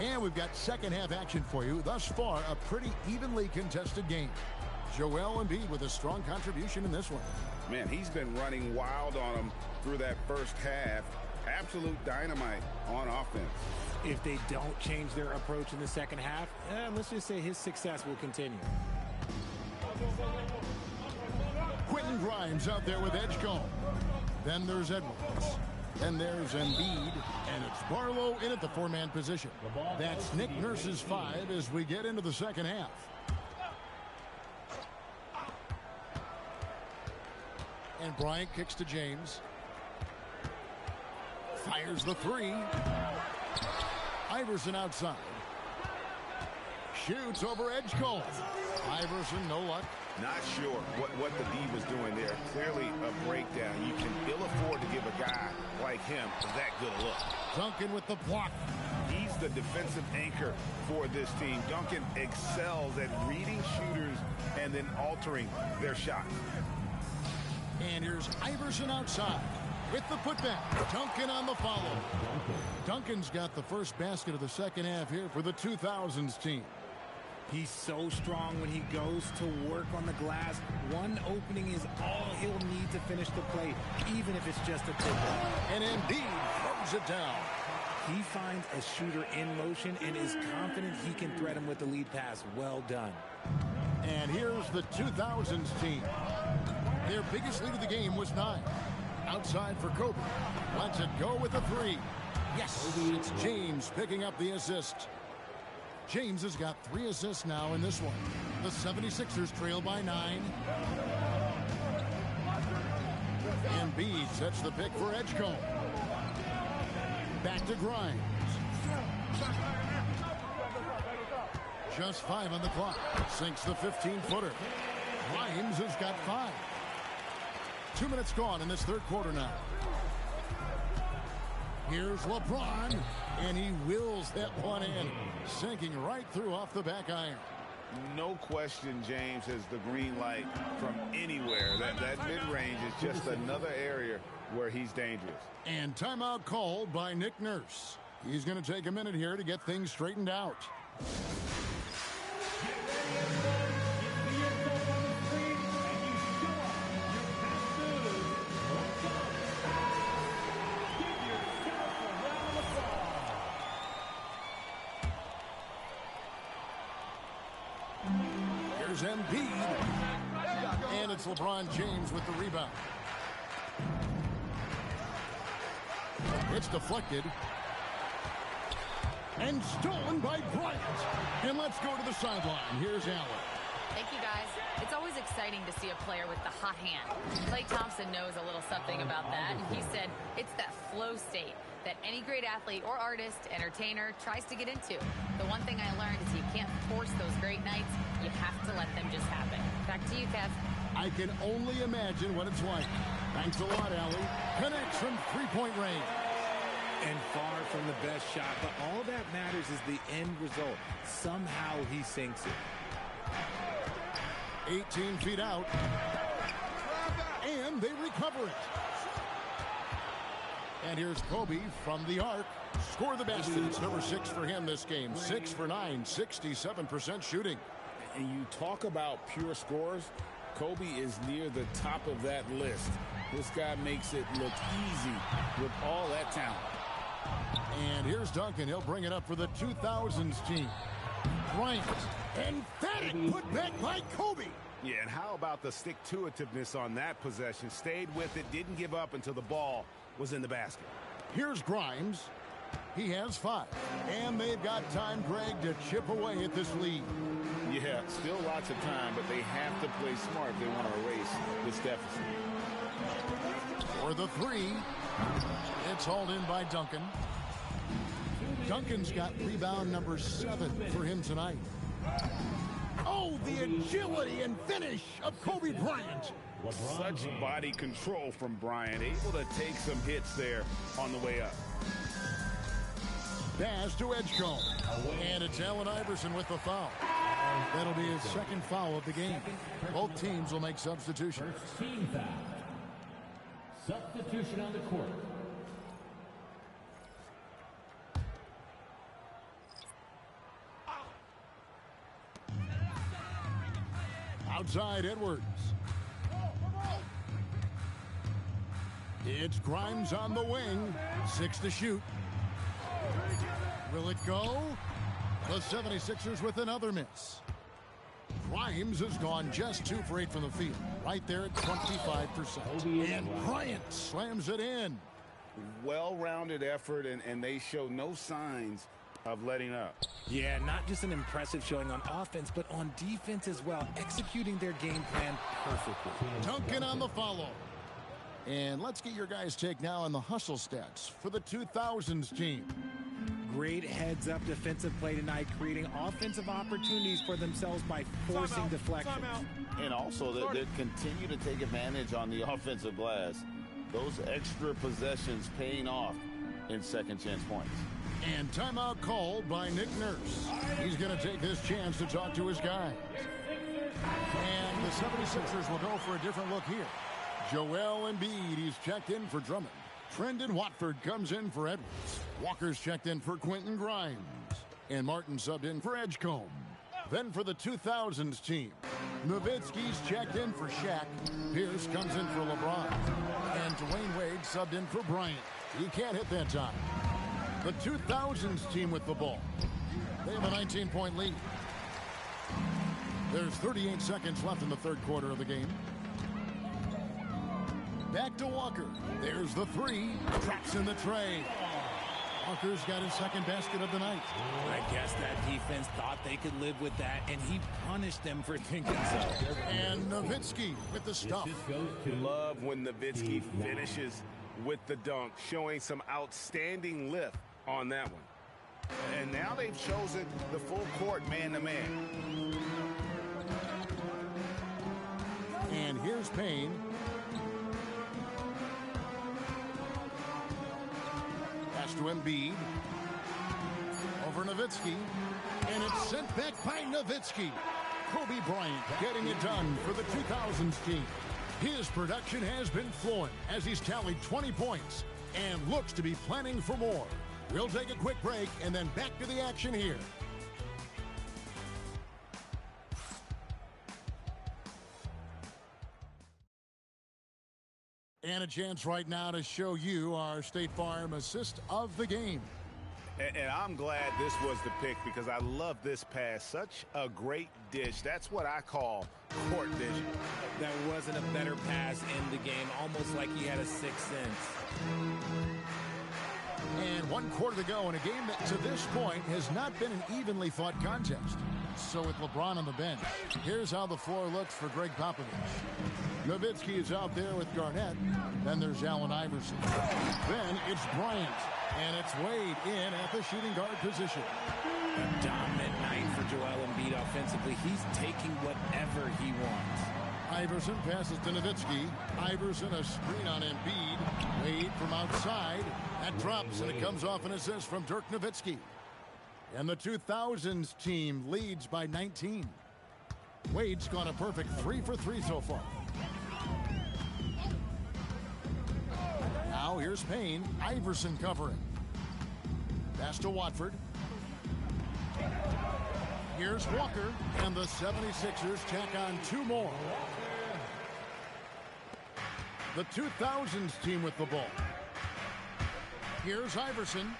And we've got second half action for you. Thus far, a pretty evenly contested game. Joel Embiid with a strong contribution in this one. Man, he's been running wild on him through that first half. Absolute dynamite on offense. If they don't change their approach in the second half, let's just say his success will continue. Quentin Grimes out there with Edgecombe. Then there's Edwards. Then there's Embiid, and it's Barlow in at the four-man position. That's Nick Nurse's 5 as we get into the second half. And Bryant kicks to James. Fires the 3. Iverson outside. Shoots over Edgecombe. Iverson, no luck. Not sure what the D was doing there. Clearly a breakdown. You can ill afford to give a guy like him that good a look. Duncan with the block. He's the defensive anchor for this team. Duncan excels at reading shooters and then altering their shot. And here's Iverson outside with the putback. Duncan on the follow. Duncan's got the first basket of the second half here for the 2000s team. He's so strong when he goes to work on the glass. One opening is all he'll need to finish the play, even if it's just a tip-up. And Embiid throws it down. He finds a shooter in motion and is confident he can thread him with the lead pass. Well done. And here's the 2000s team. Their biggest lead of the game was 9. Outside for Kobe. Lets it go with the 3. Yes, it's James picking up the assist. James has got 3 assists now in this one. The 76ers trail by 9. Embiid sets the pick for Edgecombe. Back to Grimes. Just 5 on the clock. Sinks the 15-footer. Grimes has got 5. 2 minutes gone in this third quarter now. Here's LeBron, and he wills that one in, sinking right through off the back iron. No question, James has the green light from anywhere. That mid-range is just another area where he's dangerous. And timeout called by Nick Nurse. He's going to take a minute here to get things straightened out. Embiid, and it's LeBron James with the rebound. It's deflected and stolen by Bryant. And let's go to the sideline. Here's Allen. Thank you, guys. It's always exciting to see a player with the hot hand. Klay Thompson knows a little something about that, and he said it's that flow state that any great athlete or artist, entertainer, tries to get into. The one thing I learned is you can't force those great nights. You have to let them just happen. Back to you, Kev. I can only imagine what it's like. Thanks a lot, Allie. Connects from three-point range. And far from the best shot, but all that matters is the end result. Somehow he sinks it. 18 feet out. And they recover it. And here's Kobe from the arc. Score the basket. It's number 6 for him this game. 6 for 9, 67% shooting. And you talk about pure scores, Kobe is near the top of that list. This guy makes it look easy with all that talent. And here's Duncan. He'll bring it up for the 2000s team. Bryant. Emphatic put back by Kobe. Yeah, and how about the stick-to-itiveness on that possession? Stayed with it, didn't give up until the ball was in the basket. Here's Grimes. He has 5. And they've got time, Greg, to chip away at this lead. Yeah, still lots of time, but they have to play smart if they want to erase this deficit. For the 3, it's hauled in by Duncan. Duncan's got rebound number 7 for him tonight. Oh, the agility and finish of Kobe Bryant. Such body control from Bryant, able to take some hits there on the way up. Pass to Edgecombe. And it's Allen Iverson with the foul. That'll be his second foul of the game. Both teams will make substitutions. First team foul. Substitution on the court. Outside Edwards. It's Grimes on the wing. 6 to shoot. Will it go? The 76ers with another miss. Grimes has gone just 2 for 8 from the field. Right there at 25%. And Bryant slams it in. Well-rounded effort, and they show no signs of letting up. Yeah, not just an impressive showing on offense, but on defense as well, executing their game plan perfectly. Duncan on the follow. And let's get your guys' take now on the hustle stats for the 2000s team. Great heads-up defensive play tonight, creating offensive opportunities for themselves by forcing deflection. And also, they continue to take advantage on the offensive glass. Those extra possessions paying off in second chance points. And timeout called by Nick Nurse. He's going to take this chance to talk to his guys. And the 76ers will go for a different look here. Joel Embiid, he's checked in for Drummond. Trendon Watford comes in for Edwards. Walker's checked in for Quentin Grimes. And Martin subbed in for Edgecombe. Then for the 2000s team, Nowitzki's checked in for Shaq. Pierce comes in for LeBron. And Dwayne Wade subbed in for Bryant. He can't hit that time. The 2000s team with the ball. They have a 19-point lead. There's 38 seconds left in the third quarter of the game. Back to Walker. There's the 3. Traps in the tray. Walker's got his second basket of the night. I guess that defense thought they could live with that, and he punished them for thinking so. And Nowitzki with the stuff. Love when Nowitzki finishes with the dunk, showing some outstanding lift on that one. And now they've chosen the full court man-to-man. And here's Payne. Pass to Embiid. Over Nowitzki. And it's sent back by Nowitzki. Kobe Bryant getting it done for the 2000s team. His production has been flowing as he's tallied 20 points and looks to be planning for more. We'll take a quick break and then back to the action here. And a chance right now to show you our State Farm assist of the game. And I'm glad this was the pick because I love this pass. Such a great dish. That's what I call court vision. That wasn't a better pass in the game, almost like he had a sixth sense. And 1 quarter to go in a game that to this point has not been an evenly fought contest. So with LeBron on the bench, here's how the floor looks for Greg Popovich. Nowitzki is out there with Garnett. Then there's Allen Iverson. Then it's Bryant. And it's Wade in at the shooting guard position. A dominant night for Joel Embiid offensively. He's taking whatever he wants. Iverson passes to Nowitzki. Iverson a screen on Embiid. Wade from outside. That drops and it comes off an assist from Dirk Nowitzki. And the 2000s team leads by 19. Wade's gone a perfect 3 for 3 so far. Now here's Payne. Iverson covering. Pass to Watford. Here's Walker. And the 76ers tack on 2 more. The 2000s team with the ball. Here's Iverson.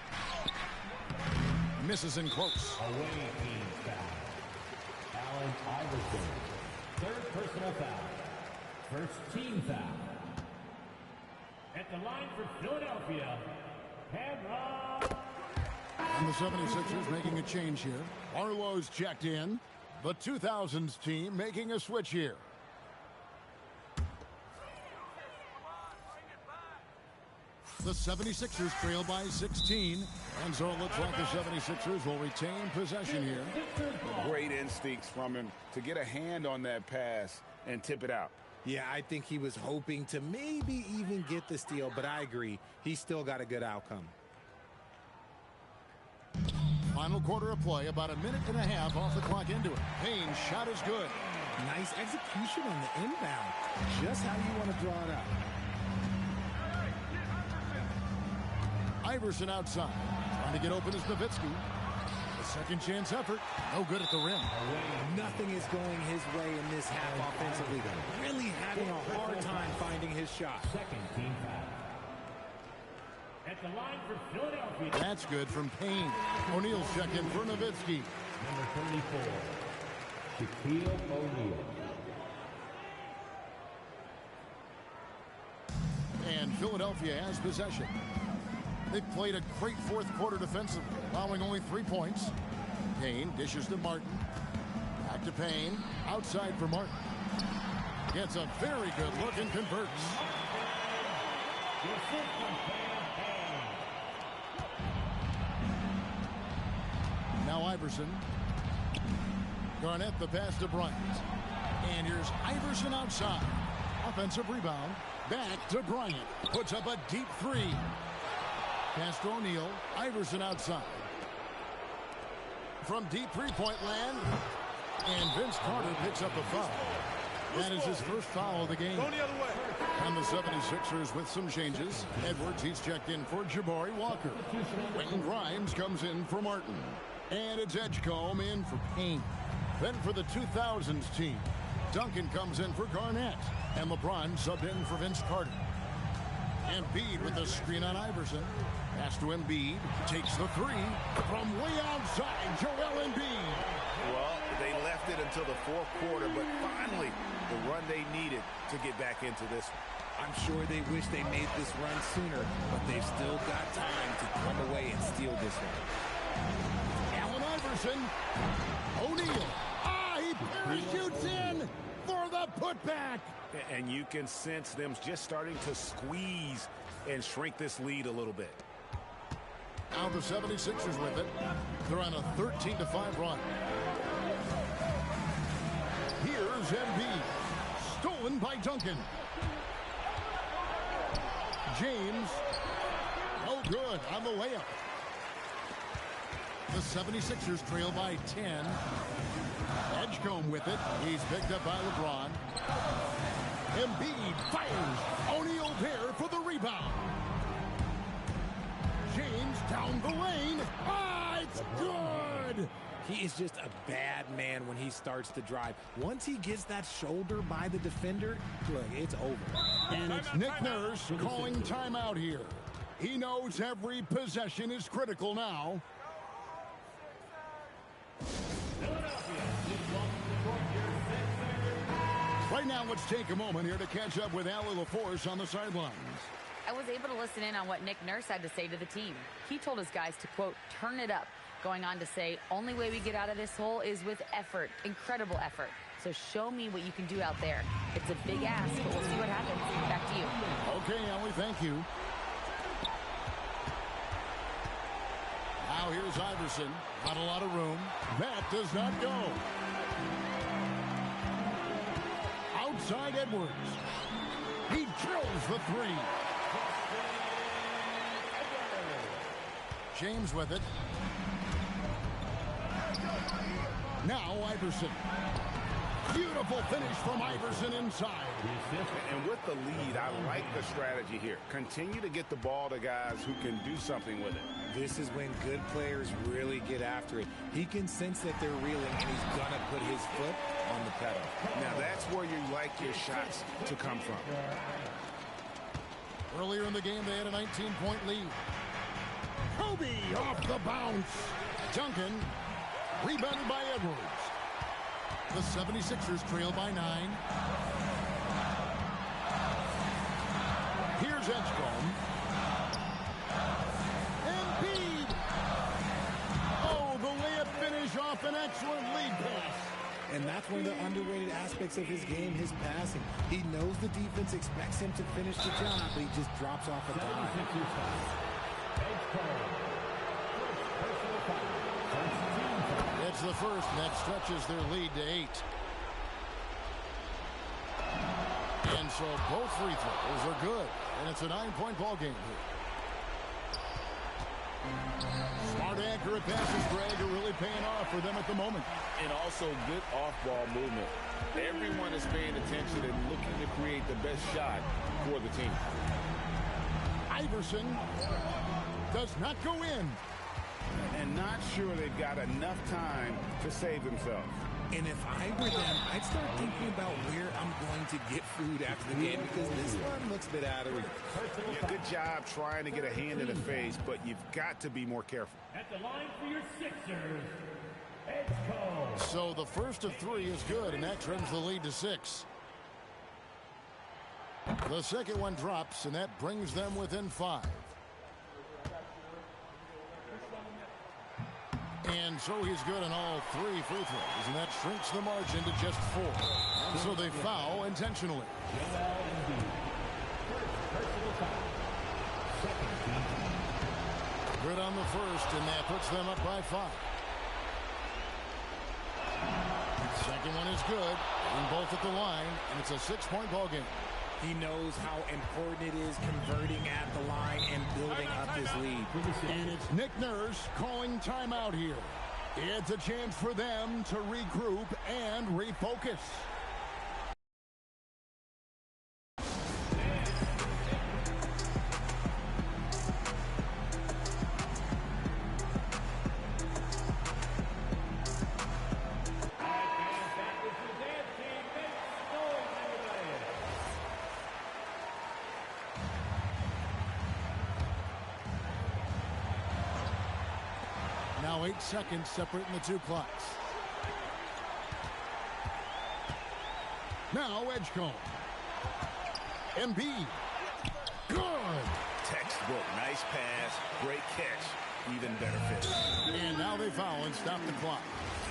Misses in close. Away team foul. Allen Iverson. 3rd personal foul. 1st team foul. At the line for Philadelphia, Cameron. And the 76ers making a change here. Arlo's checked in. The 2000s team making a switch here. The 76ers trail by 16. And so it looks like the 76ers will retain possession here. Great instincts from him to get a hand on that pass and tip it out. Yeah, I think he was hoping to maybe even get the steal, but I agree. He still got a good outcome. Final quarter of play, about a minute and a half off the clock into it. Payne's shot is good. Nice execution on the inbound. Just how you want to draw it up. Iverson outside. Trying to get open is Nowitzki. The Second chance effort. No good at the rim. Nothing is going his way in this half offensively. Really having a hard time finding his shot. Second team foul. At the line for Philadelphia. That's good from Payne. O'Neal's check in for Nowitzki. Number 34, Shaquille O'Neal. And Philadelphia has possession. They've played a great fourth quarter defensively, allowing only 3 points. Payne dishes to Martin. Back to Payne. Outside for Martin. Gets a very good look and converts. Now Iverson. Garnett the pass to Bryant. And here's Iverson outside. Offensive rebound. Back to Bryant. Puts up a deep three. Pass to O'Neal. Iverson outside. From deep three-point land. And Vince Carter picks up a foul. That is his first foul of the game. Go the other way. And the 76ers with some changes. Edwards, he's checked in for Jabari Walker. Quentin Grimes comes in for Martin. And it's Edgecombe in for Payne. Then for the 2000s team, Duncan comes in for Garnett. And LeBron subbed in for Vince Carter. Embiid with the screen on Iverson. Pass to Embiid. Takes the three from way outside. Joel Embiid. Well, they left it until the fourth quarter, but finally the run they needed to get back into this one. I'm sure they wish they made this run sooner, but they've still got time to come away and steal this one. Allen Iverson. O'Neal. He parachutes in for the putback. And you can sense them just starting to squeeze and shrink this lead a little bit. Now the 76ers with it. They're on a 13-5 run. Here's Embiid. Stolen by Duncan. James. No good on the layup. The 76ers trail by 10. Edgecombe with it. He's picked up by LeBron. Embiid fires. O'Neal there for the rebound. James down the lane. It's good. He is just a bad man when he starts to drive. Once he gets that shoulder by the defender, look, it's over. And it's Nick Nurse calling timeout here. He knows every possession is critical now. Right now, let's take a moment here to catch up with Allie LaForce on the sidelines. I was able to listen in on what Nick Nurse had to say to the team. He told his guys to, quote, turn it up, going on to say, only way we get out of this hole is with effort, incredible effort. So show me what you can do out there. It's a big ask, but we'll see what happens. Back to you. Okay, Allie, thank you. Now here's Iverson. Not a lot of room. That does not go. Outside Edwards. He drills the three. James with it. Now Iverson. Beautiful finish from Iverson inside. And with the lead, I like the strategy here. Continue to get the ball to guys who can do something with it. This is when good players really get after it. He can sense that they're reeling, and he's going to put his foot on the pedal. Now, that's where you like your shots to come from. Earlier in the game, they had a 19-point lead. Kobe off the bounce. Duncan rebounded by Edwards. The 76ers trail by 9. Here's Edgecombe. Embiid. Oh, the layup finish off an excellent lead pass. And that's one of the underrated aspects of his game, his passing. He knows the defense expects him to finish the job, but he just drops off a dime. It's the first, and that stretches their lead to 8. And so both free throws are good, and it's a 9-point ball game here. Smart, accurate passes, Greg, are really paying off for them at the moment. And also good off-ball movement. Everyone is paying attention and looking to create the best shot for the team. Iverson does not go in. and not sure they've got enough time to save themselves. And if I were them, I'd start thinking about where I'm going to get food after the game because this one looks a bit out of reach. Yeah, good job trying to get a hand in the face, but you've got to be more careful. At the line for your Sixers, Edgecombe. So the first of 3 is good, and that trims the lead to 6. The second one drops, and that brings them within 5. And so he's good on all 3 free throws, and that shrinks the margin to just 4. And so they foul intentionally. Good on the first, and that puts them up by 5. Second one is good, and both at the line, and it's a 6-point ball game. He knows how important it is converting at the line and building up his lead. And it's Nick Nurse calling timeout here. It's a chance for them to regroup and refocus. Now 8 seconds separating the 2 clocks. Now Edgecombe. Embiid. Good. Textbook, nice pass, great catch, even better finish. And now they foul and stop the clock.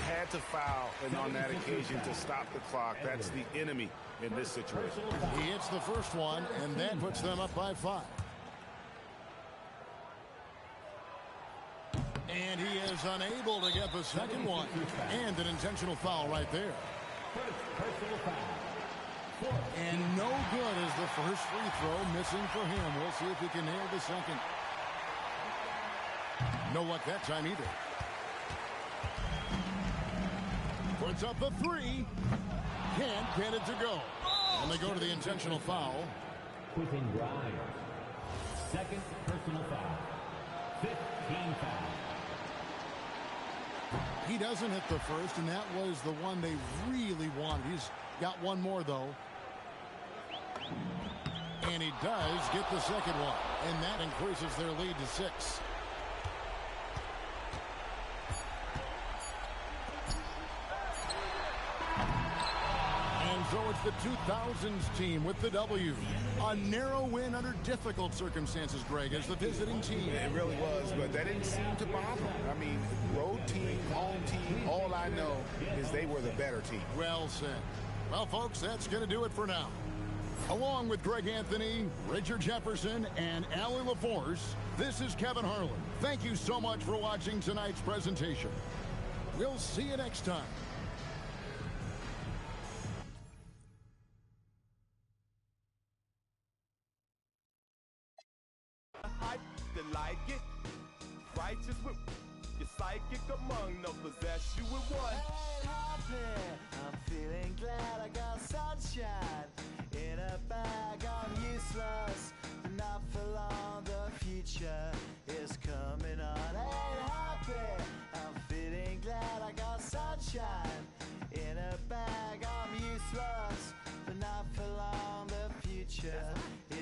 Had to foul, and on that occasion to stop the clock. That's the enemy in this situation. He hits the first one, and that puts them up by 5. And he is unable to get the second one. And an intentional foul right there. And no good is the first free throw missing for him. We'll see if he can nail the second. No luck that time either. Puts up the 3. Can't get it to go. And they go to the intentional foul. Quentin Grimes. Second personal foul. 15 foul. He doesn't hit the first, and that was the one they really wanted. He's got one more, though. And he does get the second one, and that increases their lead to 6. And so it's the 2000s team with the W. A narrow win under difficult circumstances, Greg, as the visiting team. It really was, but that didn't seem to bother them. I mean, road team, home team, all I know is they were the better team. Well said. Well, folks, that's going to do it for now. Along with Greg Anthony, Richard Jefferson, and Allie LaForce, this is Kevin Harlan. Thank you so much for watching tonight's presentation. We'll see you next time. Like it, righteous with your psychic among no possess you with one. Ain't happy, I'm feeling glad I got sunshine in a bag. I'm useless, but not for long. The future is coming on. Ain't happy, I'm feeling glad I got sunshine in a bag. I'm useless, but not for long. The future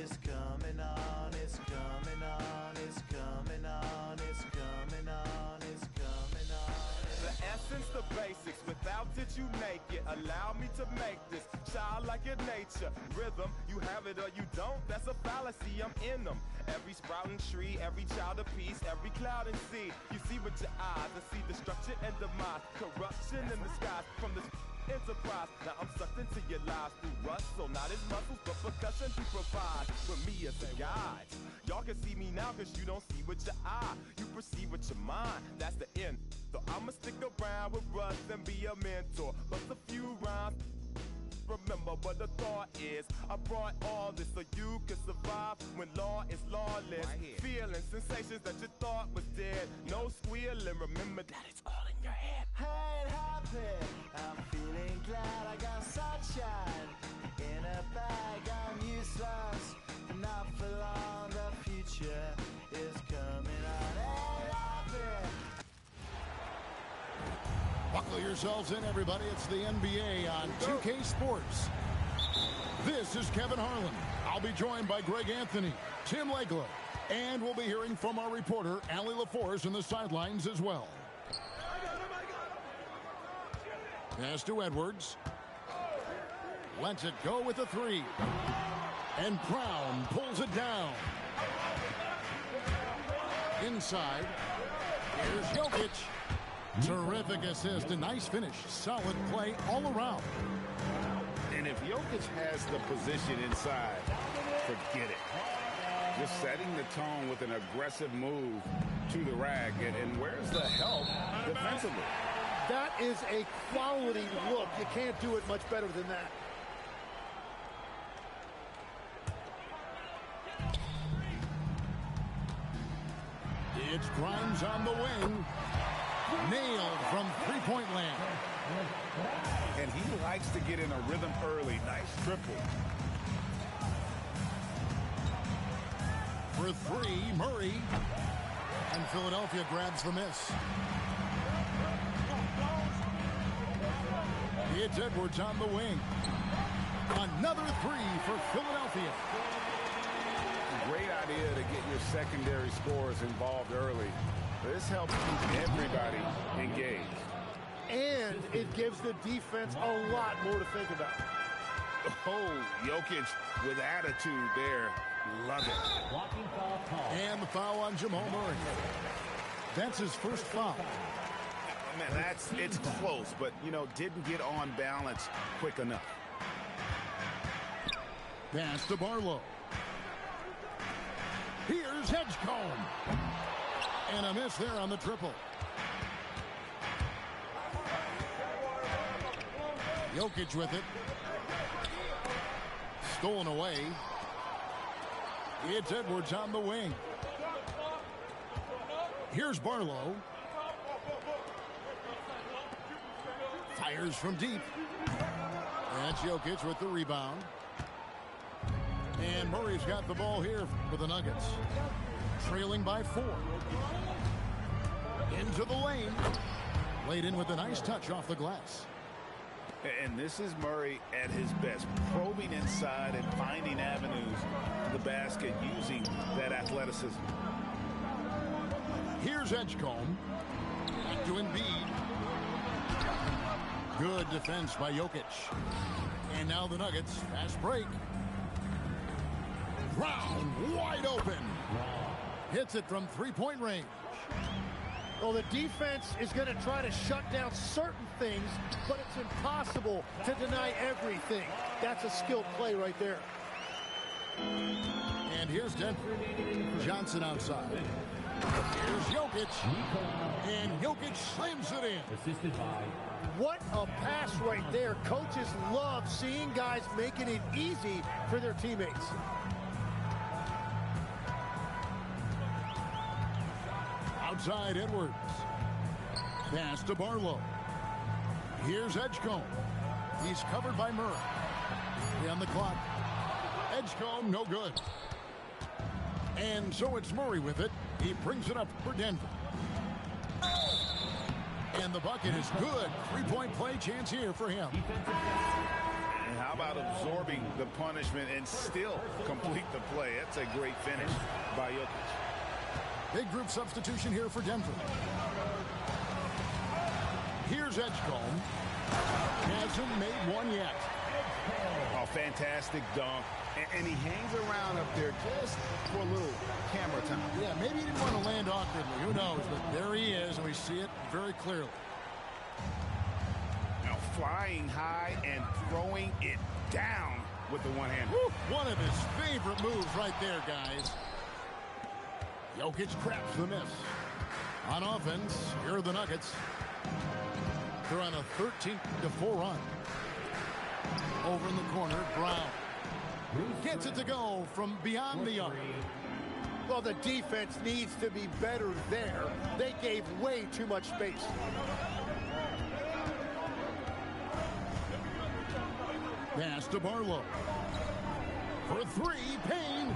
is coming on. It's coming on. It's coming on. It's coming on. It's coming on. The essence, the basics. Without it, you naked. Allow me to make this childlike in nature. Rhythm, you have it or you don't. That's a fallacy. I'm in them. Every sprouting tree, every child of peace, every cloud and sea. You see with your eyes and see destruction and demise. Corruption in the skies from this enterprise. Now I'm sucked into your lives through rust, so not as muscles, but percussion to provide for me as a guide. Y'all can see me now cause you don't see with your eye. You perceive with your mind, that's the end. So I'ma stick around with Russ and be a mentor. Bust a few rhymes. Remember what the thought is. I brought all this so you can survive when law is lawless. Feeling sensations that you thought was dead. No squealing, remember that it's all in your head. Ain't happy, I'm feeling glad I got sunshine in a bag. I'm useless, but not for long. The future is coming on. Ain't happy, Buckle yourselves in, everybody. It's the NBA on 2K Sports. This is Kevin Harlan. I'll be joined by Greg Anthony, Tim Legler, and we'll be hearing from our reporter, Allie LaForce, in the sidelines as well. Pass to Edwards. Lets it go with a three. And Pryme pulls it down. Inside. Here's Jokic. Terrific assist. A nice finish. Solid play all around. And if Jokic has the position inside, forget it. Just setting the tone with an aggressive move to the rack. And where's the help defensively? That is a quality look. You can't do it much better than that. It's Grimes on the wing. Nailed from three-point land. And he likes to get in a rhythm early. Nice triple. For three, Murray. And Philadelphia grabs the miss. It's Edwards on the wing. Another three for Philadelphia. Great idea to get your secondary scorers involved early. This helps keep everybody engaged. And it gives the defense a lot more to think about. Oh, Jokic with attitude there. Love it. And the foul on Jamal Murray. That's his first foul. Man, it's close, but, didn't get on balance quick enough. Pass to Barlow. Here's Edgecombe. And a miss there on the triple. Jokic with it. Stolen away. It's Edwards on the wing. Here's Barlow. Fires from deep. That's Jokic with the rebound. And Murray's got the ball here for the Nuggets. Trailing by 4. Into the lane. Laid in with a nice touch off the glass. And this is Murray at his best, probing inside and finding avenues to the basket using that athleticism. Here's Edgecombe. Back to Embiid. Good defense by Jokic. And now the Nuggets. Fast break. Brown wide open. Hits it from three-point range. Well, the defense is going to try to shut down certain things, but it's impossible to deny everything. That's a skilled play right there. And here's Denver. Johnson outside. Here's Jokic. And Jokic slams it in. What a pass right there. Coaches love seeing guys making it easy for their teammates. Outside Edwards. Pass to Barlow. Here's Edgecombe. He's covered by Murray. On the clock. Edgecombe, no good. And so it's Murray with it. He brings it up for Denver. And the bucket is good. Three-point play chance here for him. And how about absorbing the punishment and still complete the play? That's a great finish by Jokic. Big group substitution here for Denver. Here's Edgecombe. Hasn't made one yet. Oh, fantastic dunk. And he hangs around up there just for a little camera time. Yeah, maybe he didn't want to land awkwardly. Who knows? But there he is, and we see it very clearly. Now flying high and throwing it down with the one hand. One of his favorite moves right there, guys. Jokic craps the miss. On offense, here are the Nuggets. They're on a 13-4 run. Over in the corner, Brown. Gets it to go from beyond the arc. Well, the defense needs to be better there. They gave way too much space. Pass to Barlow. For three, Payne.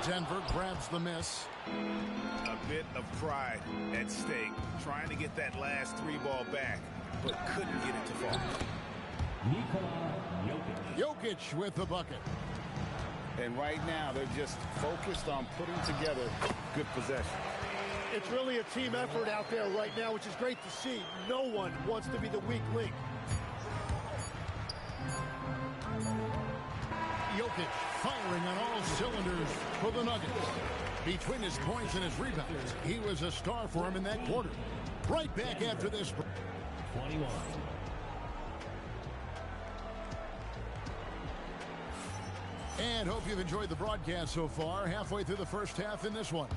Denver grabs the miss. A bit of pride at stake, trying to get that last three ball back, but couldn't get it to fall. Jokic with the bucket. And right now, they're just focused on putting together good possession. It's really a team effort out there right now, which is great to see. No one wants to be the weak link. Jokic firing on all cylinders for the Nuggets. Between his points and his rebounds, he was a star for him in that quarter. Right back after this. 21. And hope you've enjoyed the broadcast so far. Halfway through the first half in this one.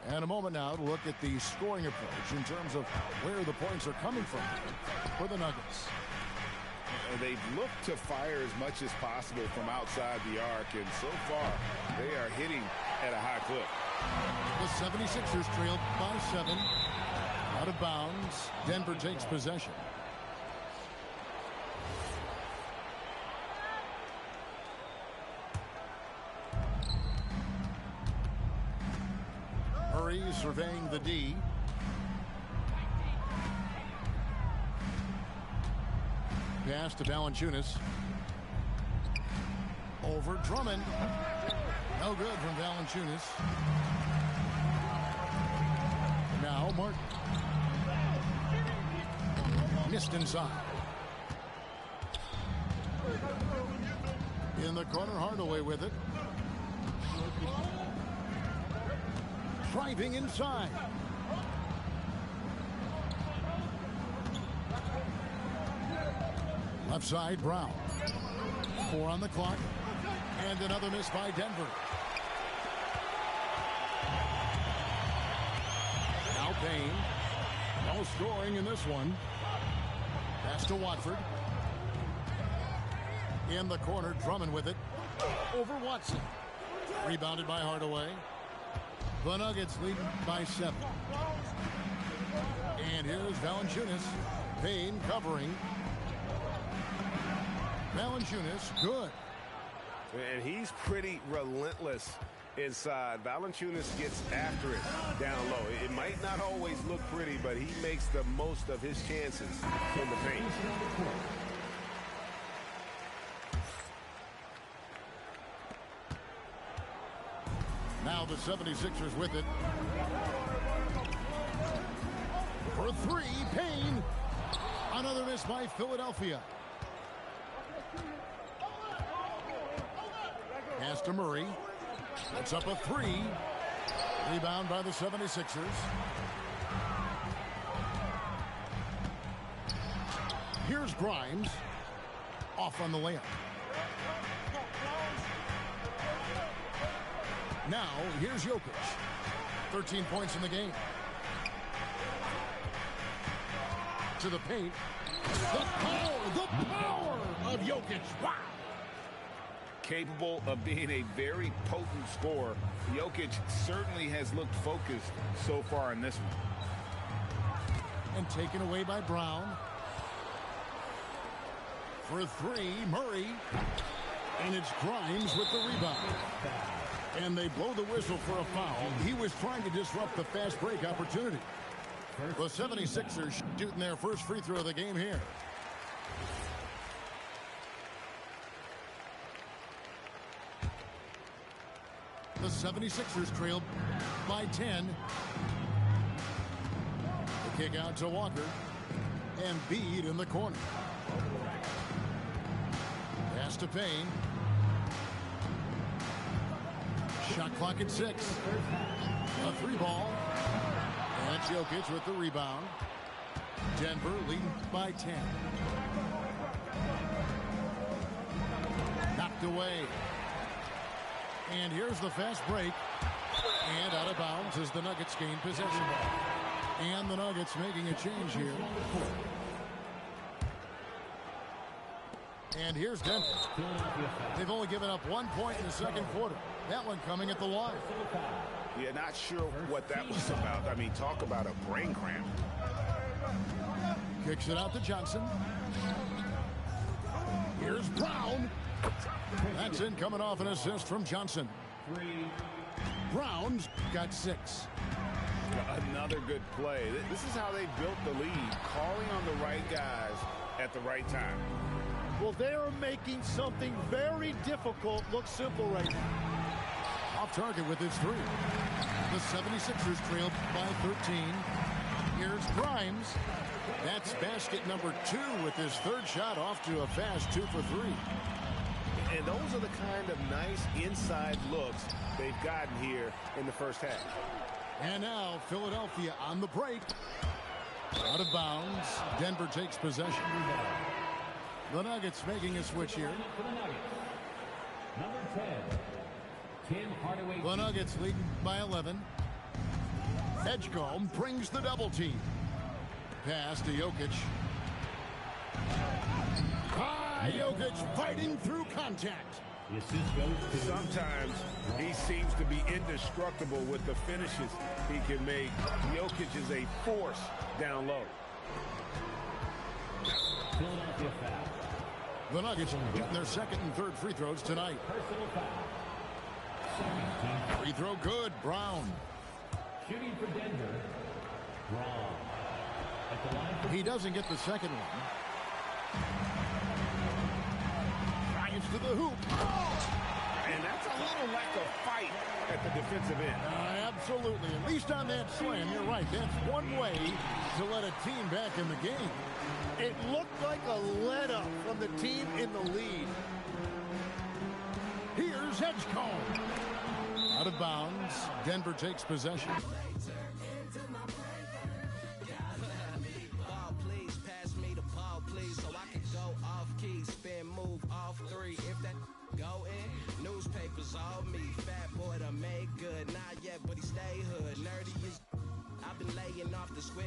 And a moment now to look at the scoring approach in terms of where the points are coming from for the Nuggets. They've looked to fire as much as possible from outside the arc, and so far they are hitting at a high clip. The 76ers trailed by 7. Out of bounds. Denver takes possession. Murray surveying the D. Pass to Valanciunas. Over Drummond. No good from Valanciunas. Now Martin. Missed inside. In the corner, Hardaway with it. Driving inside. Left side, Brown. 4 on the clock. And another miss by Denver. Now Payne. No scoring in this one. Pass to Watford. In the corner, Drummond with it. Over Watson. Rebounded by Hardaway. The Nuggets lead by 7. And here's Valanciunas. Payne covering. Valanciunas, good. And he's pretty relentless inside. Valanciunas gets after it down low. It might not always look pretty, but he makes the most of his chances in the paint. Now the 76ers with it. For 3, Payne. Another miss by Philadelphia. Pass to Murray. That's up a 3. Rebound by the 76ers. Here's Grimes. Off on the layup. Now, here's Jokic. 13 points in the game. To the paint. The power of Jokic. Wow. Capable of being a very potent scorer, Jokic certainly has looked focused so far in this one. And taken away by Brown. For 3, Murray. And it's Grimes with the rebound. And they blow the whistle for a foul. He was trying to disrupt the fast break opportunity. The 76ers shooting their first free throw of the game here. The 76ers trailed by 10. The kick out to Walker. And Bede in the corner. Pass to Payne. Shot clock at 6. A 3 ball. And it's Jokic with the rebound. Denver leading by 10. Knocked away. And here's the fast break. And out of bounds as the Nuggets gain possession. And the Nuggets making a change here. And here's Denver. They've only given up 1 point in the second quarter. That one coming at the line. Yeah, not sure what that was about. I mean, talk about a brain cramp. Kicks it out to Johnson. Here's Brown. That's in, coming off an assist from Johnson. 3. Browns got 6. Another good play. This is how they built the lead, calling on the right guys at the right time. Well, they are making something very difficult look simple right now. Off target with his 3. The 76ers trailed by 13. Here's Pryme. That's basket number 2 with his 3rd shot off to a fast 2 for 3. And those are the kind of nice inside looks they've gotten here in the first half. And now Philadelphia on the break. Out of bounds. Denver takes possession. The Nuggets making a switch here. Number 10. Tim Hardaway. The Nuggets leading by 11. Edgecombe brings the double team. Pass to Jokic. Jokic fighting through contact. Sometimes he seems to be indestructible with the finishes he can make. Jokic is a force down low. Philadelphia foul. The Nuggets getting their 2nd and 3rd free throws tonight. Personal foul. Free throw good. Brown. Shooting for Denver. Brown. At the line for He doesn't get the 2nd one. Drives to the hoop. And that's a little lack of fight at the defensive end. Absolutely. At least on that slam, you're right. That's one way to let a team back in the game. It looked like a let-up from the team in the lead. Here's Edgecombe. Out of bounds. Denver takes possession. Newspapers all me, fat boy to make good, not yet, but he stay hood. Nerdy is, I've been laying off the square.